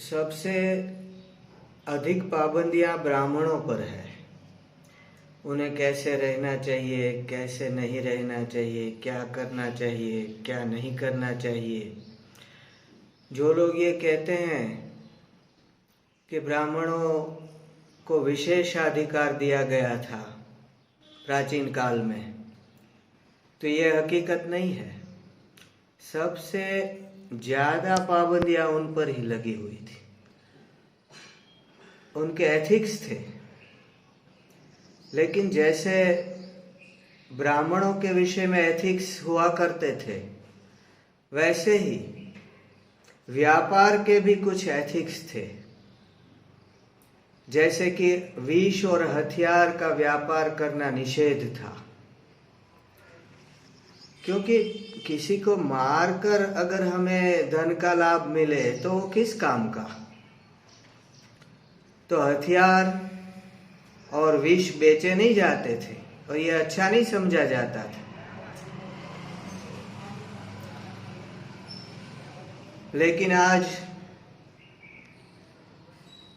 सबसे अधिक पाबंदियां ब्राह्मणों पर है। उन्हें कैसे रहना चाहिए, कैसे नहीं रहना चाहिए, क्या करना चाहिए, क्या नहीं करना चाहिए। जो लोग ये कहते हैं कि ब्राह्मणों को विशेषाधिकार दिया गया था प्राचीन काल में, तो ये हकीकत नहीं है। सबसे ज़्यादा पाबंदियां उन पर ही लगी हुई थी। उनके एथिक्स थे। लेकिन जैसे ब्राह्मणों के विषय में एथिक्स हुआ करते थे, वैसे ही व्यापार के भी कुछ एथिक्स थे। जैसे कि विष और हथियार का व्यापार करना निषेध था, क्योंकि किसी को मारकर अगर हमें धन का लाभ मिले तो वो किस काम का। तो हथियार और विष बेचे नहीं जाते थे और ये अच्छा नहीं समझा जाता था। लेकिन आज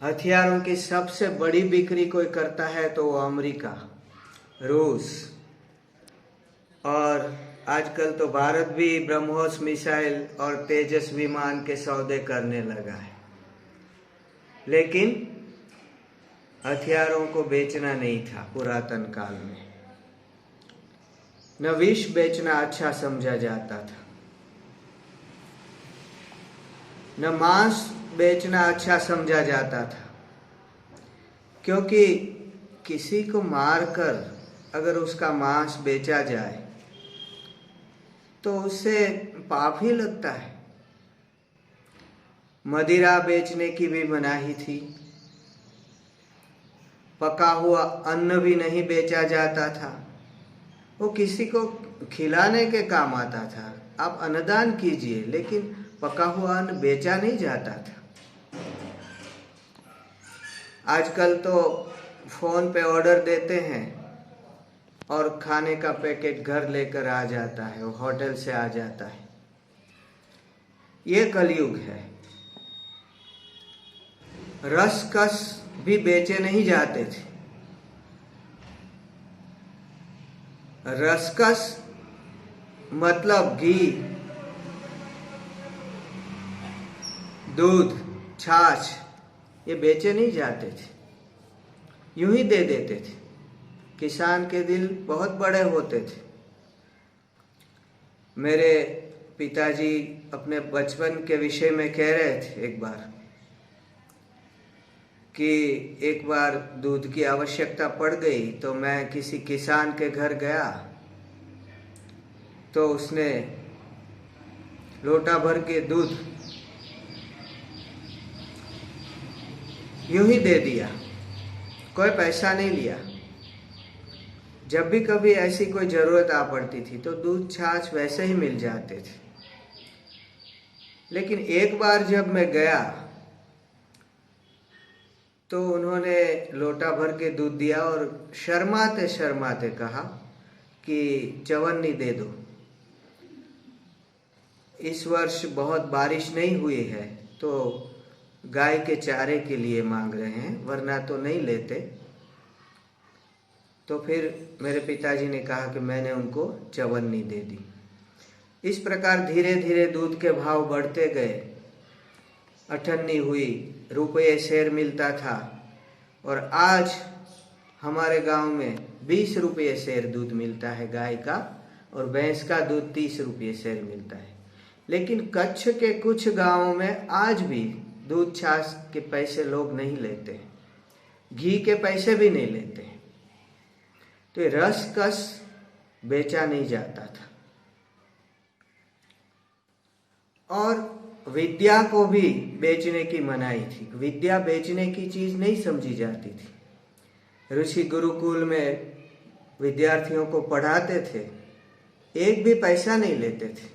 हथियारों की सबसे बड़ी बिक्री कोई करता है तो वो अमेरिका, रूस, और आजकल तो भारत भी ब्रह्मोस मिसाइल और तेजस विमान के सौदे करने लगा है। लेकिन हथियारों को बेचना नहीं था पुरातन काल में। न विष बेचना अच्छा समझा जाता था, न मांस बेचना अच्छा समझा जाता था, क्योंकि किसी को मारकर अगर उसका मांस बेचा जाए तो उससे पाप ही लगता है। मदिरा बेचने की भी मनाही थी। पका हुआ अन्न भी नहीं बेचा जाता था। वो किसी को खिलाने के काम आता था। आप अन्नदान कीजिए, लेकिन पका हुआ अन्न बेचा नहीं जाता था। आजकल तो फोन पे ऑर्डर देते हैं और खाने का पैकेट घर लेकर आ जाता है, वो होटल से आ जाता है। ये कलयुग है। रसकस भी बेचे नहीं जाते थे। रसकस मतलब घी, दूध, छाछ, ये बेचे नहीं जाते थे, यूं ही दे देते थे। किसान के दिल बहुत बड़े होते थे। मेरे पिताजी अपने बचपन के विषय में कह रहे थे एक बार कि एक बार दूध की आवश्यकता पड़ गई तो मैं किसी किसान के घर गया, तो उसने लोटा भर के दूध यूं ही दे दिया, कोई पैसा नहीं लिया। जब भी कभी ऐसी कोई जरूरत आ पड़ती थी तो दूध छाछ वैसे ही मिल जाते थे। लेकिन एक बार जब मैं गया तो उन्होंने लोटा भर के दूध दिया और शर्माते शर्माते कहा कि चवन्नी दे दो, इस वर्ष बहुत बारिश नहीं हुई है तो गाय के चारे के लिए मांग रहे हैं, वरना तो नहीं लेते। तो फिर मेरे पिताजी ने कहा कि मैंने उनको चवन्नी दे दी। इस प्रकार धीरे धीरे दूध के भाव बढ़ते गए। अठन्नी हुई, रुपये शेर मिलता था, और आज हमारे गांव में 20 रुपये शेर दूध मिलता है गाय का, और भैंस का दूध 30 रुपये शेर मिलता है। लेकिन कच्छ के कुछ गांवों में आज भी दूध छाछ के पैसे लोग नहीं लेते, घी के पैसे भी नहीं लेते। तो ये रसकस बेचा नहीं जाता था। और विद्या को भी बेचने की मनाही थी। विद्या बेचने की चीज नहीं समझी जाती थी। ऋषि गुरुकुल में विद्यार्थियों को पढ़ाते थे, एक भी पैसा नहीं लेते थे।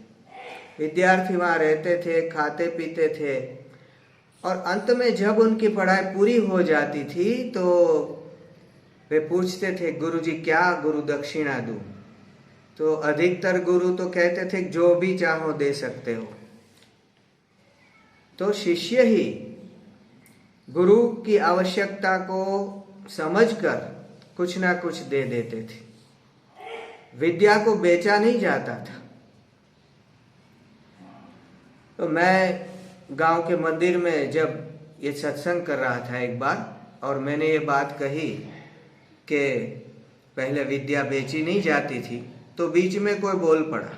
विद्यार्थी वहां रहते थे, खाते पीते थे, और अंत में जब उनकी पढ़ाई पूरी हो जाती थी तो वे पूछते थे, गुरुजी क्या गुरु दक्षिणा दूं? तो अधिकतर गुरु तो कहते थे जो भी चाहो दे सकते हो। तो शिष्य ही गुरु की आवश्यकता को समझकर कुछ ना कुछ दे देते थे। विद्या को बेचा नहीं जाता था। तो मैं गांव के मंदिर में जब ये सत्संग कर रहा था एक बार, और मैंने ये बात कही कि पहले विद्या बेची नहीं जाती थी, तो बीच में कोई बोल पड़ा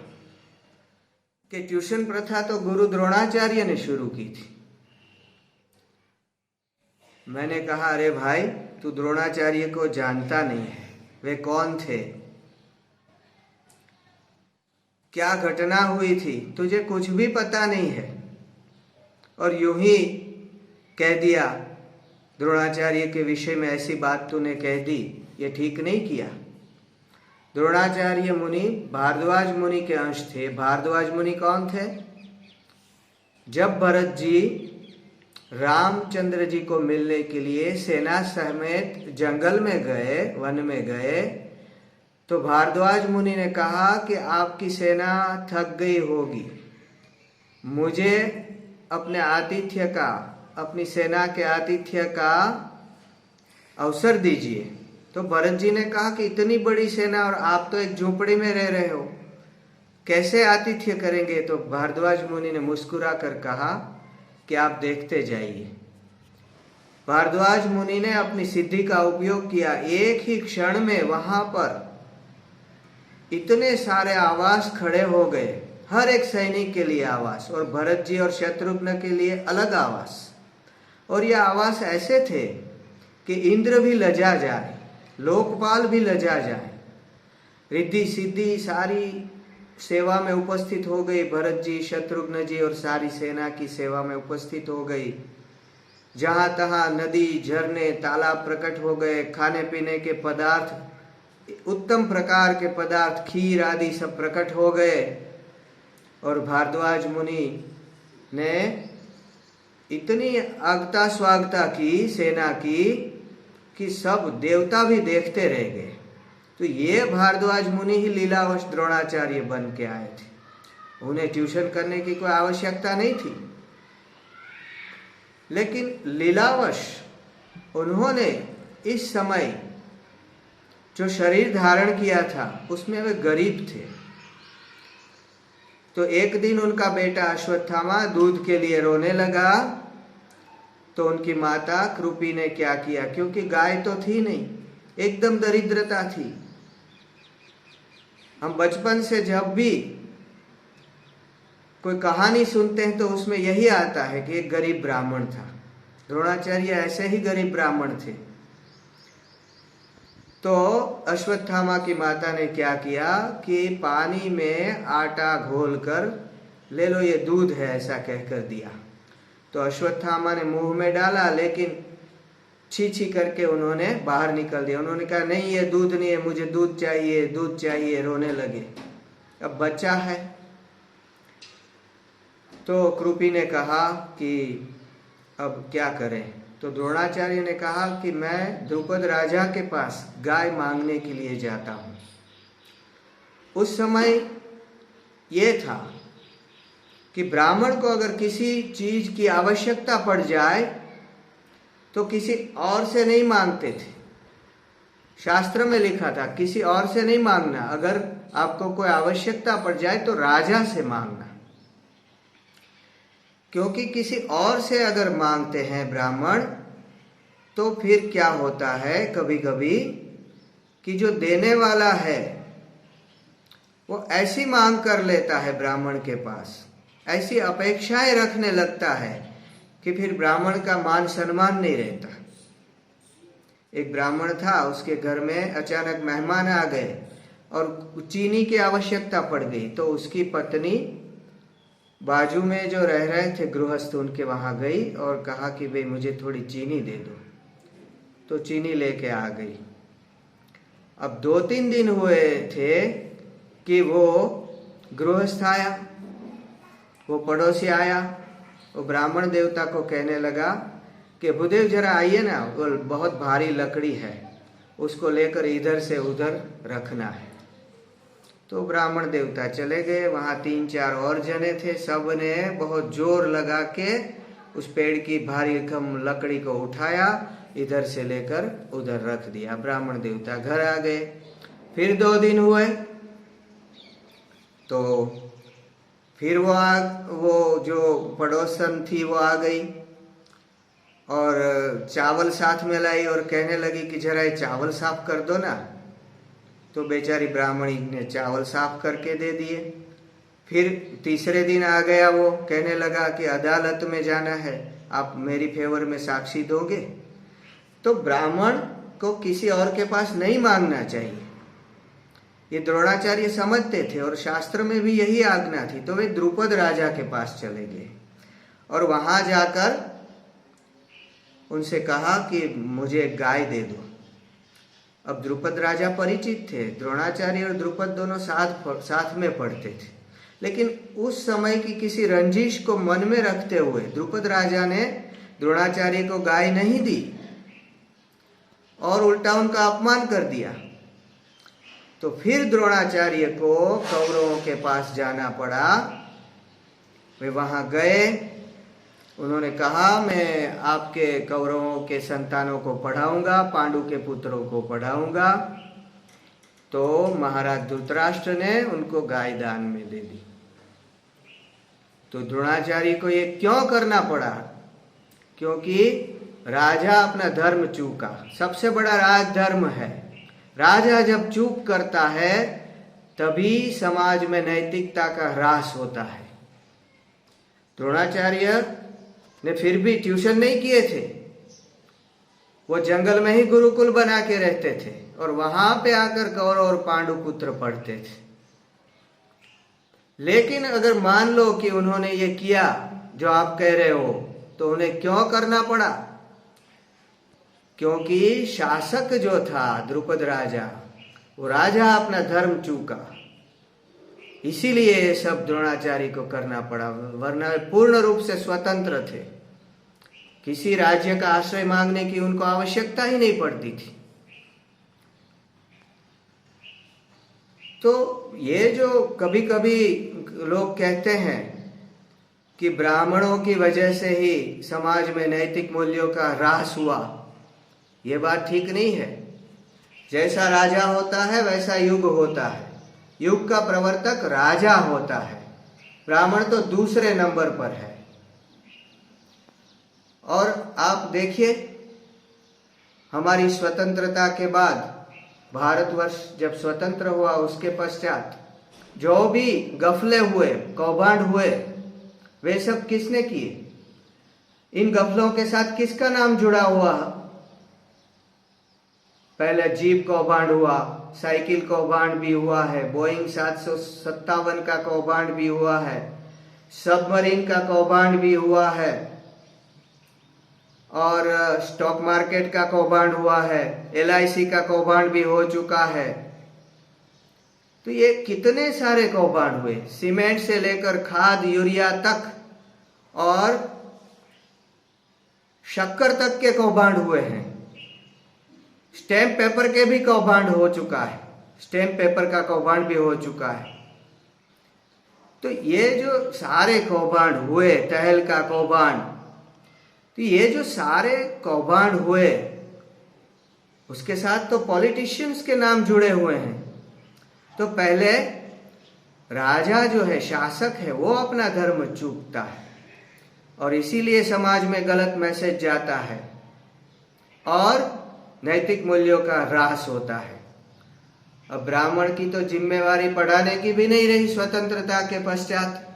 कि ट्यूशन प्रथा तो गुरु द्रोणाचार्य ने शुरू की थी। मैंने कहा, अरे भाई, तू द्रोणाचार्य को जानता नहीं है। वे कौन थे, क्या घटना हुई थी, तुझे कुछ भी पता नहीं है, और यूं ही कह दिया द्रोणाचार्य के विषय में ऐसी बात तूने कह दी, ये ठीक नहीं किया। द्रोणाचार्य मुनि भारद्वाज मुनि के अंश थे। भारद्वाज मुनि कौन थे? जब भरत जी रामचंद्र जी को मिलने के लिए सेना समेत जंगल में गए, वन में गए, तो भारद्वाज मुनि ने कहा कि आपकी सेना थक गई होगी, मुझे अपने आतिथ्य का, अपनी सेना के आतिथ्य का अवसर दीजिए। तो भरत जी ने कहा कि इतनी बड़ी सेना और आप तो एक झोपड़ी में रह रहे हो, कैसे आतिथ्य करेंगे? तो भारद्वाज मुनि ने मुस्कुरा कर कहा कि आप देखते जाइए। भारद्वाज मुनि ने अपनी सिद्धि का उपयोग किया। एक ही क्षण में वहां पर इतने सारे आवास खड़े हो गए, हर एक सैनिक के लिए आवास, और भरत जी और शत्रुघ्न के लिए अलग आवास। और ये आवास ऐसे थे कि इंद्र भी लजा जाए, लोकपाल भी लजा जाए। रिद्धि सिद्धि सारी सेवा में उपस्थित हो गई। भरत जी, शत्रुघ्न जी और सारी सेना की सेवा में उपस्थित हो गई। जहां तहां नदी, झरने, तालाब प्रकट हो गए। खाने पीने के पदार्थ, उत्तम प्रकार के पदार्थ, खीर आदि सब प्रकट हो गए। और भारद्वाज मुनि ने इतनी आगता स्वागता की सेना की कि सब देवता भी देखते रह गए। तो ये भारद्वाज मुनि ही लीलावश द्रोणाचार्य बन के आए थे। उन्हें ट्यूशन करने की कोई आवश्यकता नहीं थी, लेकिन लीलावश उन्होंने इस समय जो शरीर धारण किया था उसमें वे गरीब थे। तो एक दिन उनका बेटा अश्वत्थामा दूध के लिए रोने लगा, तो उनकी माता कृपी ने क्या किया, क्योंकि गाय तो थी नहीं, एकदम दरिद्रता थी। हम बचपन से जब भी कोई कहानी सुनते हैं तो उसमें यही आता है कि एक गरीब ब्राह्मण था। द्रोणाचार्य ऐसे ही गरीब ब्राह्मण थे। तो अश्वत्थामा की माता ने क्या किया कि पानी में आटा घोलकर ले लो, ये दूध है, ऐसा कहकर दिया। तो अश्वत्थामा ने मुंह में डाला, लेकिन छी छी करके उन्होंने बाहर निकल दिया। उन्होंने कहा, नहीं, ये दूध नहीं है, मुझे दूध चाहिए, दूध चाहिए, रोने लगे। अब बच्चा है। तो कृपी ने कहा कि अब क्या करें? तो द्रोणाचार्य ने कहा कि मैं द्रुपद राजा के पास गाय मांगने के लिए जाता हूं। उस समय यह था कि ब्राह्मण को अगर किसी चीज की आवश्यकता पड़ जाए तो किसी और से नहीं मांगते थे। शास्त्र में लिखा था किसी और से नहीं मांगना, अगर आपको कोई आवश्यकता पड़ जाए तो राजा से मांगना। क्योंकि किसी और से अगर मांगते हैं ब्राह्मण, तो फिर क्या होता है कभी कभी कि जो देने वाला है वो ऐसी मांग कर लेता है ब्राह्मण के पास, ऐसी अपेक्षाएं रखने लगता है कि फिर ब्राह्मण का मान सम्मान नहीं रहता। एक ब्राह्मण था, उसके घर में अचानक मेहमान आ गए और चीनी की आवश्यकता पड़ गई। तो उसकी पत्नी बाजू में जो रह रहे थे गृहस्थ, उनके वहां गई और कहा कि भाई मुझे थोड़ी चीनी दे दो। तो चीनी लेके आ गई। अब 2-3 दिन हुए थे कि वो गृहस्थ आया, वो पड़ोसी आया, वो ब्राह्मण देवता को कहने लगा कि भूदेव जरा आइए ना, वो बहुत भारी लकड़ी है, उसको लेकर इधर से उधर रखना है। तो ब्राह्मण देवता चले गए। वहां 3-4 और जने थे, सब ने बहुत जोर लगा के उस पेड़ की भारी भरकम लकड़ी को उठाया, इधर से लेकर उधर रख दिया। ब्राह्मण देवता घर आ गए। फिर 2 दिन हुए तो फिर वो जो पड़ोसन थी वो आ गई और चावल साथ में लाई और कहने लगी कि जरा ये चावल साफ कर दो ना। तो बेचारी ब्राह्मणी ने चावल साफ करके दे दिए। फिर तीसरे दिन आ गया, वो कहने लगा कि अदालत में जाना है, आप मेरी फेवर में साक्षी दोगे। तो ब्राह्मण को किसी और के पास नहीं मांगना चाहिए, ये द्रोणाचार्य समझते थे और शास्त्र में भी यही आज्ञा थी। तो वे द्रुपद राजा के पास चले गए और वहां जाकर उनसे कहा कि मुझे गाय दे दो। अब द्रुपद राजा परिचित थे, द्रोणाचार्य और द्रुपद दोनों साथ में पढ़ते थे, लेकिन उस समय की किसी रंजिश को मन में रखते हुए द्रुपद राजा ने द्रोणाचार्य को गाय नहीं दी और उल्टा उनका अपमान कर दिया। तो फिर द्रोणाचार्य को कौरवों के पास जाना पड़ा। वे वहां गए, उन्होंने कहा मैं आपके कौरवों के संतानों को पढ़ाऊंगा, पांडु के पुत्रों को पढ़ाऊंगा। तो महाराज धृतराष्ट्र ने उनको गाय दान में दे दी। तो द्रोणाचार्य को ये क्यों करना पड़ा? क्योंकि राजा अपना धर्म चूका। सबसे बड़ा राजधर्म है, राजा जब चूक करता है तभी समाज में नैतिकता का ह्रास होता है। द्रोणाचार्य ने फिर भी ट्यूशन नहीं किए थे, वो जंगल में ही गुरुकुल बना के रहते थे और वहां पे आकर कौरव और पांडु पुत्र पढ़ते थे। लेकिन अगर मान लो कि उन्होंने ये किया जो आप कह रहे हो, तो उन्हें क्यों करना पड़ा? क्योंकि शासक जो था द्रुपद राजा, वो राजा अपना धर्म चूका, इसीलिए ये सब द्रोणाचार्य को करना पड़ा। वरना पूर्ण रूप से स्वतंत्र थे, किसी राज्य का आश्रय मांगने की उनको आवश्यकता ही नहीं पड़ती थी। तो ये जो कभी कभी लोग कहते हैं कि ब्राह्मणों की वजह से ही समाज में नैतिक मूल्यों का ह्रास हुआ, ये बात ठीक नहीं है। जैसा राजा होता है वैसा युग होता है, युग का प्रवर्तक राजा होता है, ब्राह्मण तो दूसरे नंबर पर है। और आप देखिए, हमारी स्वतंत्रता के बाद भारतवर्ष जब स्वतंत्र हुआ, उसके पश्चात जो भी गफले हुए, कौभांड हुए, वे सब किसने किए? इन गफलों के साथ किसका नाम जुड़ा हुआ? पहले जीप कौभांड हुआ, साइकिल कौभांड भी हुआ है, बोइंग 757 का कौभांड भी हुआ है, सबमरीन का कौभांड भी हुआ है, और स्टॉक मार्केट का कौभांड हुआ है, LIC का कौभांड भी हो चुका है। तो ये कितने सारे कौभांड हुए, सीमेंट से लेकर खाद यूरिया तक और शक्कर तक के कौभांड हुए हैं। स्टैम्प पेपर के भी कौभांड हो चुका है, स्टैम्प पेपर का कौभांड भी हो चुका है। तो ये जो सारे कौभांड हुए, तहल का कौभांड, तो ये जो सारे कौभांड हुए, उसके साथ तो पॉलिटिशियंस के नाम जुड़े हुए हैं। तो पहले राजा जो है, शासक है, वो अपना धर्म चूकता है और इसीलिए समाज में गलत मैसेज जाता है और नैतिक मूल्यों का ह्रास होता है। अब ब्राह्मण की तो जिम्मेवारी पढ़ाने की भी नहीं रही स्वतंत्रता के पश्चात।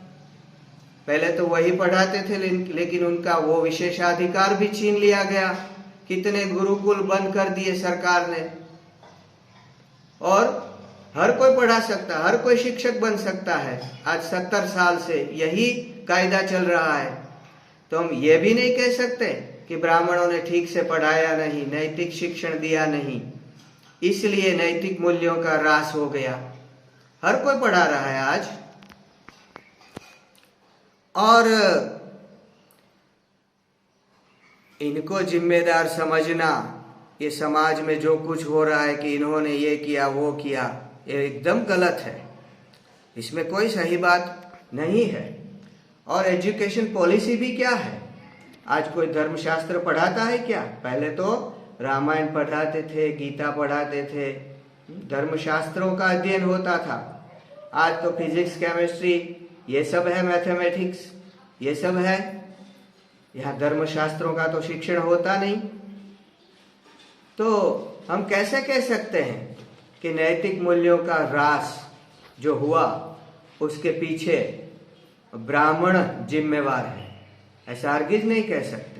पहले तो वही पढ़ाते थे, लेकिन उनका वो विशेषाधिकार भी छीन लिया गया। कितने गुरुकुल बंद कर दिए सरकार ने, और हर कोई पढ़ा सकता, हर कोई शिक्षक बन सकता है। आज 70 साल से यही कायदा चल रहा है। तो हम ये भी नहीं कह सकते कि ब्राह्मणों ने ठीक से पढ़ाया नहीं, नैतिक शिक्षण दिया नहीं, इसलिए नैतिक मूल्यों का ह्रास हो गया। हर कोई पढ़ा रहा है आज। और इनको जिम्मेदार समझना, ये समाज में जो कुछ हो रहा है कि इन्होंने ये किया वो किया, ये एकदम गलत है, इसमें कोई सही बात नहीं है। और एजुकेशन पॉलिसी भी क्या है? आज कोई धर्मशास्त्र पढ़ाता है क्या? पहले तो रामायण पढ़ाते थे, गीता पढ़ाते थे, धर्मशास्त्रों का अध्ययन होता था। आज तो फिजिक्स, केमिस्ट्री, ये सब है, मैथमेटिक्स, ये सब है। यहाँ धर्मशास्त्रों का तो शिक्षण होता नहीं। तो हम कैसे कह सकते हैं कि नैतिक मूल्यों का ह्रास जो हुआ उसके पीछे ब्राह्मण जिम्मेवार है? ऐसा हरगिज नहीं कह सकते।